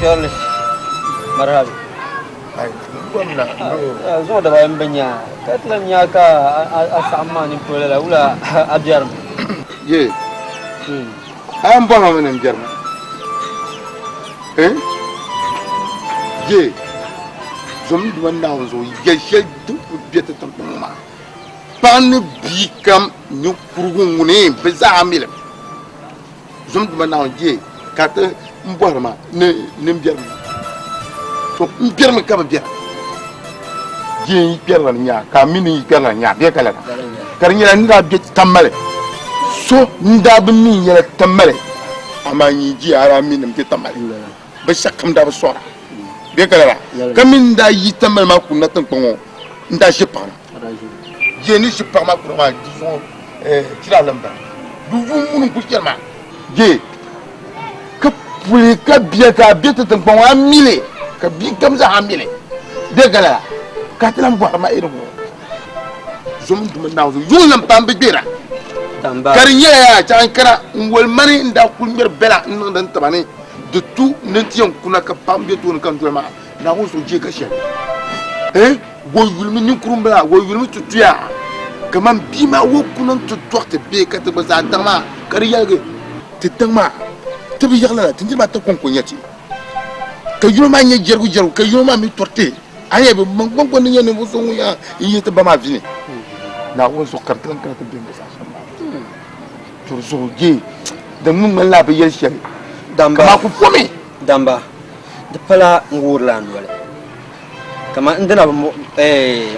Carlos marhaba ai gwamna zo da bayan banya katlan ya ka asamma ni pole la wula abjar ye am ba ma men jarma ye zum wanda zo ye she du bieta tam ma pan bi kam ñu kurgu ne be za amile zum wanda ye kata mborma ne mbiar so mbiar ma kama biar je biar la nya ka mini biar la nya be kala kar nya ni da be tamale so nda be mi ya tamale ama ni ji ara min mbi tamale ba shakam da ba sora be kala kamin da yi tamale ma kunna tan ko nda je pa je ni je pa ma ko ma disons tira lamba du mun ku ma je ka biya ka biya tan ko wa mile ka bi kam za ha mile de gala ka tan bo ma irin ko zum dum na zo yulam pam be bira tamba karinya ya tan kara wal mani nda kul mir bela nan tabane de tout netiyan kuna ka pam be to kan to ma na ko so je ka she go yulmi ni kurumbla go yulmi tutuya kaman bi ma wo kunan tutuwa te be ka te ba za dama kariya ge te dama tabi yagla tinji ma ta konko nyati ka yuma nya jergu ka yuma mi torte aye be man konko ni nyane bo so ya yi ta ba ma vini na won so kartan ka ta be sa sama to so je da mun man la be yel shari damba kama ku fomi damba de pala ngurlan wala kama indana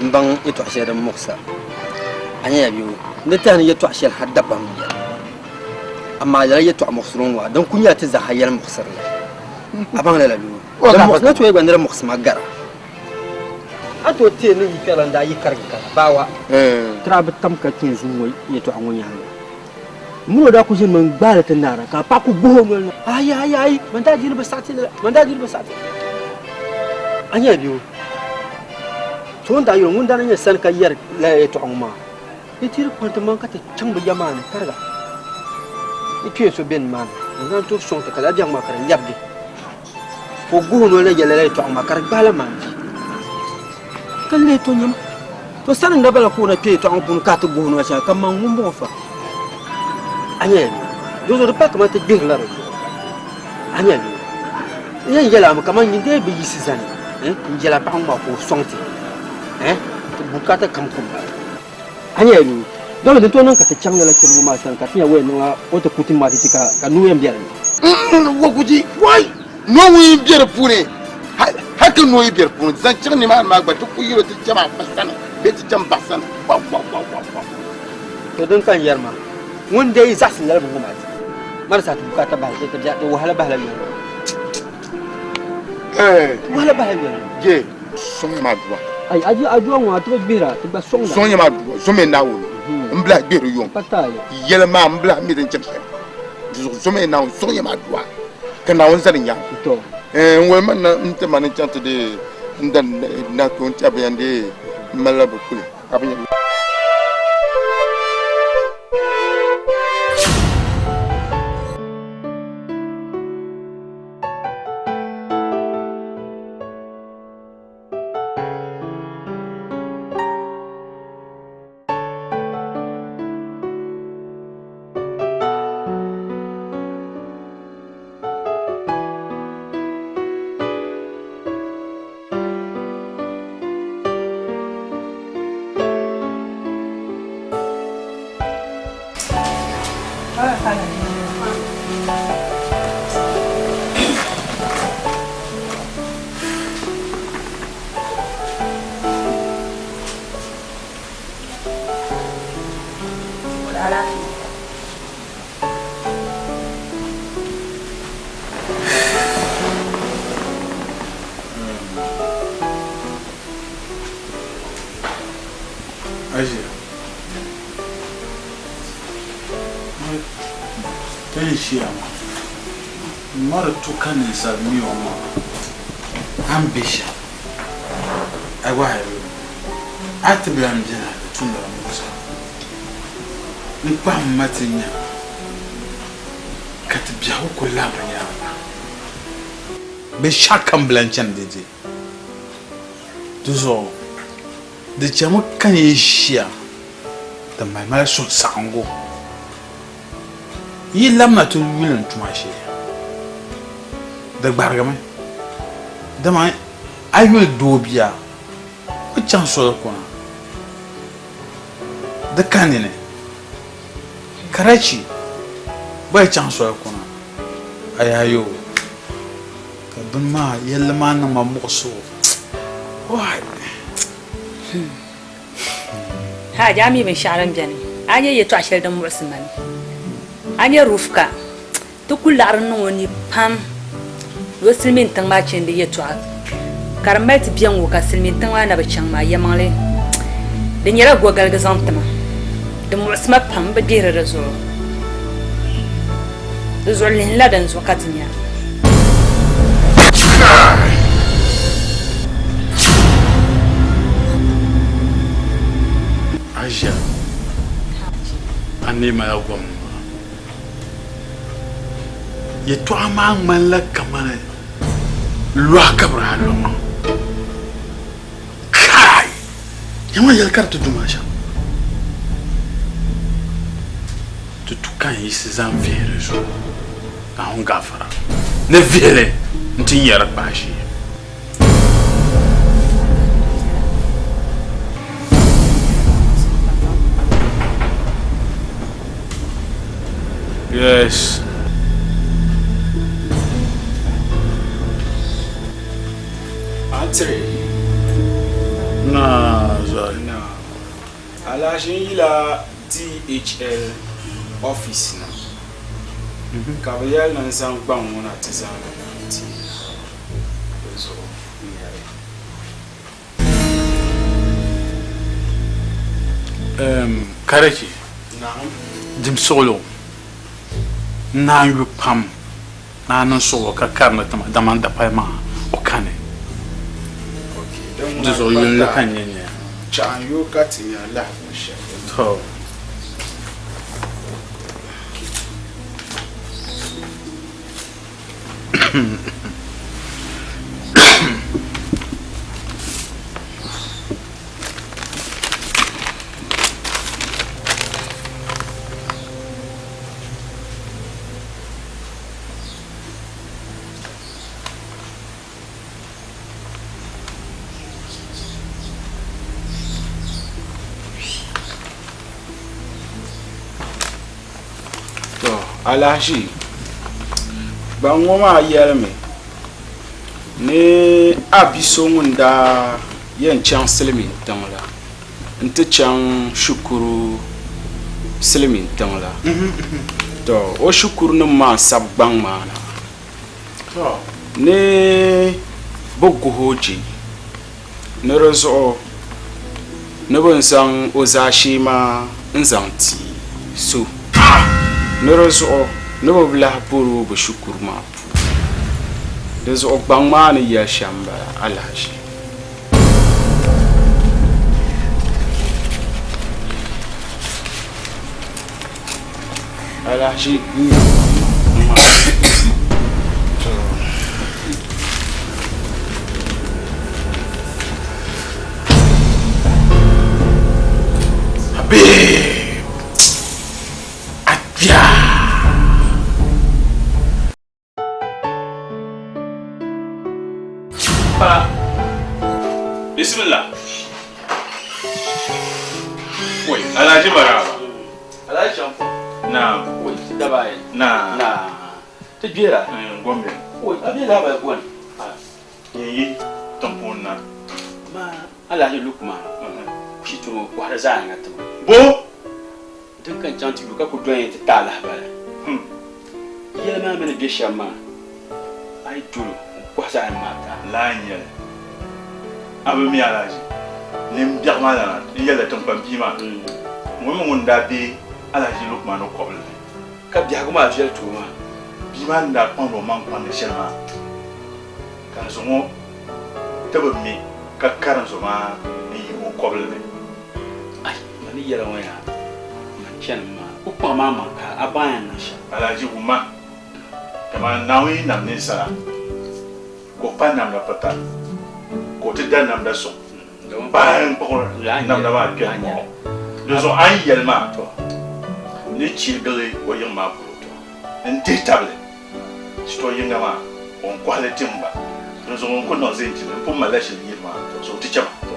mbang ito ashe da muksa anya biyu ndata ni yato ashe hadda bam amma ya yato mukhsirun wa dan kunya ta zahayal mukhsir aban la biyu dan mukhsir to yega ndara mukhsir magara ato te ni kala nda yi karga bawa trab tamka kin zuwai yato an wani hanga mun da ku jin man gbara ta nara ka pa ku go mun ay man da jir ba sati anya biyu to nda yo mun da ne san ka yar la yato an ma itir kwanta man ka ta can ba yamana karga itu so ben man nan to son ta kala jang makara yabdi ko gono le yele to makara bala man kalle to nyam to sanan da bala ko na pe to an kun ka to gono cha kam man ngumbo fa anya do do pa kama te bir la anya yan yela ma kama ni de bi yisizani njela pa ma ko sonti to bukata kam ko anya ni dole da tonan ka ta can la kin ma san ka tiya wai no wata kutin ma ka nuyen biyar wo kuji wai no wi biyar pure haka no wi biyar pure zan cin ni ma gba to ku yiro ta jama basana be ta jam basana wa to don kan yarma mun dai za su lalba goma marasa ta bukata ba sai ka da wahala ba halal wahala ba halal je son ma duwa ai aji aduwa wa to bira to ba son son ma duwa so me nawo mbla biru yon yele ma mbla mi den chek so me na so ya ma dua kana won zarin ya to wol man na nte man chante de ndan na ko nte abayande mala bu kule abayande Aje. Tensiamo. Mara tukane salmi oma. Ambition. Agwaye. Atiblam jina tunda musa. Npa matinya. Katibya ukulaba nyama. Be shakam blanchan deje. Tuzo. De jamu kan yishia. Da mai mala so sango. Yi lamna tu wilan tumashi. Da bargama. Da mai ayo dobia. Ko chanso ko na. Da kanine. Karachi. Ba chanso ko na. Ayayo. Ka dunma yelma na mamuso. Why? Ha jami ben sharan biani anya yeto ashel da mursimani anya rufka to kullar no woni pam do silmin tan ma chende yeto karmet bian wo ka silmin tan wana ba changma yamale de nyara gogal ga zantama de mursima pam ba dire rezo de zolin ladan zo katinya Aja. Ani ma yagom. Ye to ama man la kamane. Lo akabra lo. Kai. Yama yel kartu dumasha. Tu kan yisi zan vere zo. Na on gafara. Ne vele ntinyara bashi. Yes. Entre. No, sorry. No. Alashin ila DHL office na. Kabayal nan san gban wona tizan ti. So, Karachi. Naam. Dim solo. Na yu pam na nan so ka karna tama daman da pai ma o kane okay zo yu la kanye ne cha yu kati ya la musha to Alaji ban woma yelme ne abiso ngunda yan chan silmin tamla nta chan shukuru silmin tamla to o shukuru no ma sabban mana to ne bogu hoji ne rozo ne bon san ozashi ma nzanti so Norozo no bla puru bu shukur ma dezo bang ma ni ya shamba alaji alaji Habib Bismillah. Wait, Alaji Baraba. Alaji Champo. Na, wait, dabai. Na. Tejira. Gombe. Wait, abila ba gwan. Yi tampon na. Ma Alaji Lukma. Chito ko harza ngatu. Bo. Dukkan chanti luka ko doyen ta tala bala. Yele ma mena bishama. Ai dulu ko harza ma ta. Lanya. Abu mi Alaji. nim biagma yela tumpan bima mun da be ala ji lukman ko kobel ka biago ma fiel tuma bima nda pon ro man pon de shelma ka so mo tebe mi ka karan so ma ni mo kobel be ai mani yela waya man chen ma ko pa ma man ka aban na sha ala ji uma kama nawi nam ni sara ko pa nam la pata ko te dan nam da so ba en ko nam da ba ke mo de so an yelma to ni chigale wo yin ma pro to en te table sto yin ma on quality mba de so on ko no zinti pour malashi ni ma to so ti chama to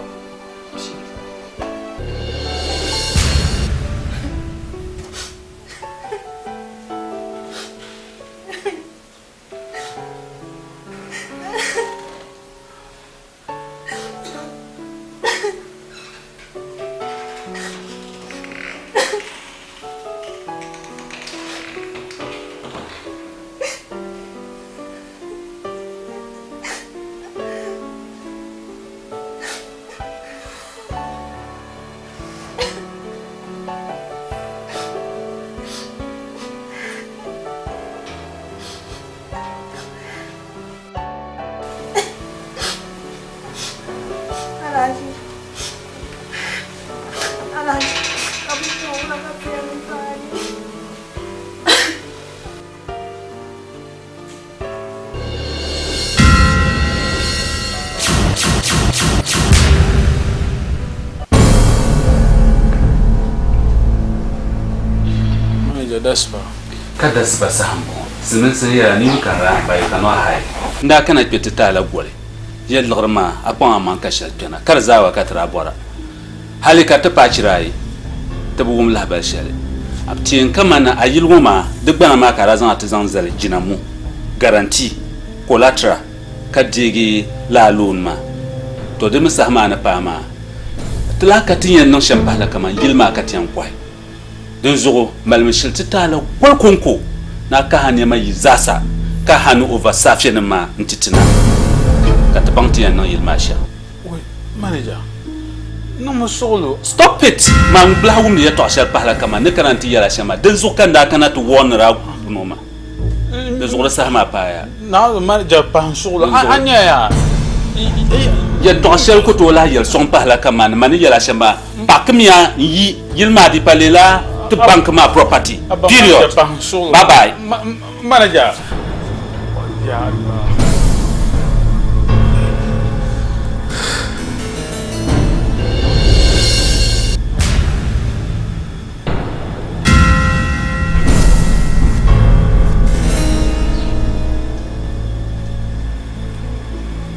ka dasba sambo simin siya ni kara bai kano hai nda kana petita la gole yel lgrma apon man ka shaltana kar zawa ka tra bora hali ka ta pachirai tabu la ba shale abtin kama na ayil goma duk bana ma kara zan atizan zal jinamu garanti collateral ka digi la loan ma to de misahma na pama tlaka tinyen non shampala kama yilma ka tiyan kwai don zugo malmishil titala gwalkunku na ka hanya mai zasa ka hannu over safiyan ma ntitina ka tabanti yan nan yilmasha wait manager no mo solo stop it man blahum ya to ashar pahla kama ne karanti yala shama don zugo kan da kana to won ra no ma don zugo sahma paya na manager pan solo anya ya ya to ashar ko to la yel son pahla kama man yala shama pakmiya yi yilma di palela to bank my property. Period. Bye bye. Manager. Ya Allah.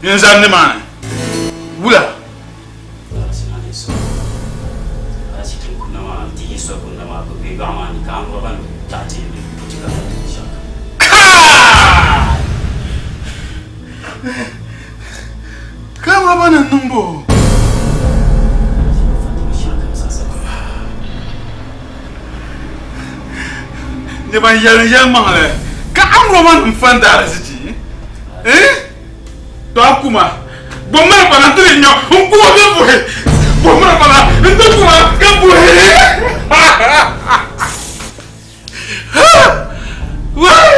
Yenzam ne man. Wula. Kamu apa nak numbo? Ni ban yang mangle. Kamu apa nak fanda sih? To aku mah. Bomar apa nanti ni? Umpu apa boleh? Bomar apa nak? Nanti aku mah kan boleh. Wah.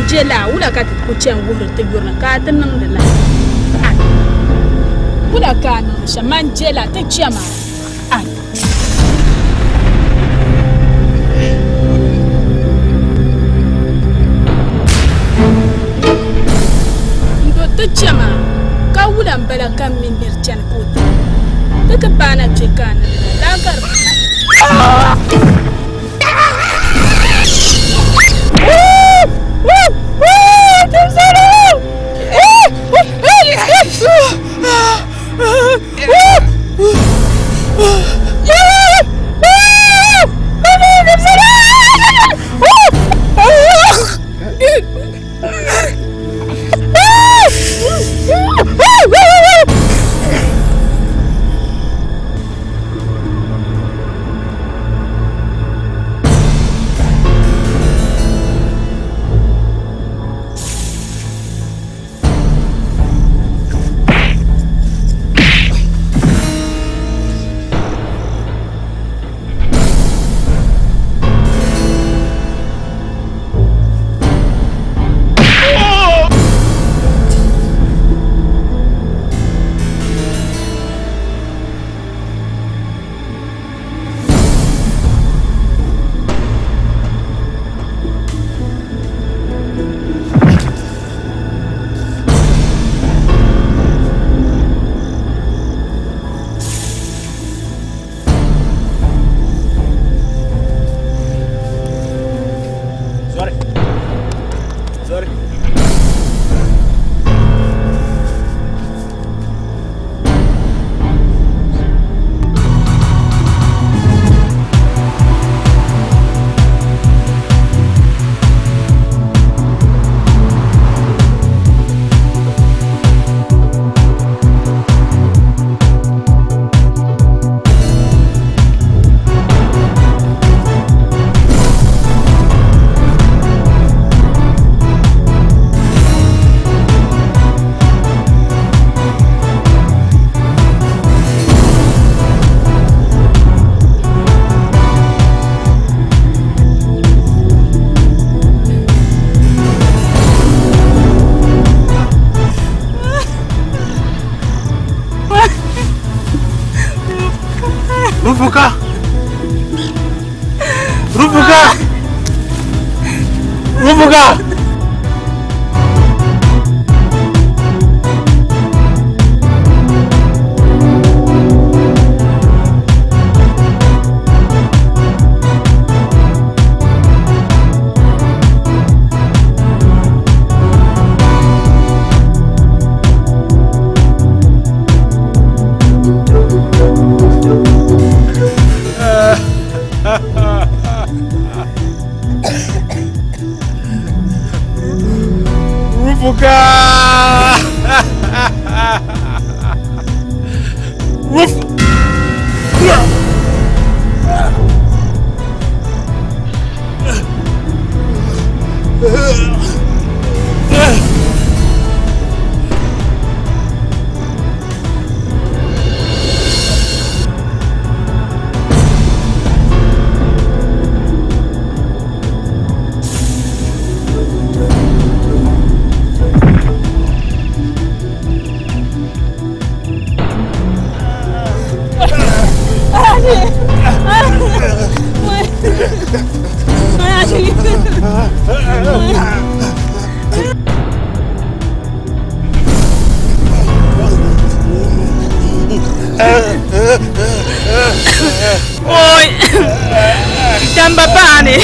Jela wula ka ta kucin wurin ta yurna ka ta nan da la wula ka nan shaman jela ta ciyama ai ndo ta ciyama ka ka wulan bala kan min nirchan kotu ka bana chekan la kar Rufuka! Ôi, chăm bà bà này.